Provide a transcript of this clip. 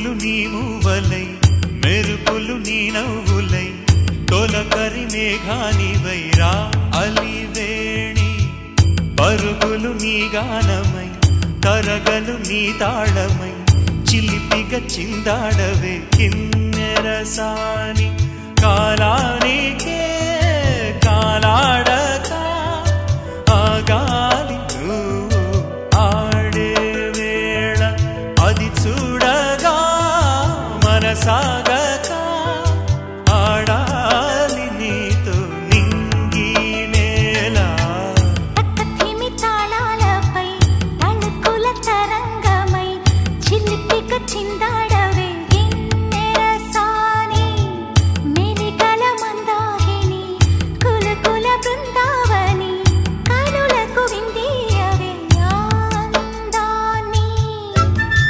పువ్వులు నీ మూవలై మెరుపులు నీ నవ్వులై తొలకరి మేఘానివై రా అలివేణి పరుగులు నీ గానమై తరగలు నీ తాళమై చిలిపిగా చిందాడవే కిన్నెరసాని కాలానికే కాలాడక ఆగాలి నువ్వు ఆడే వేళ అది చూడగా మనసా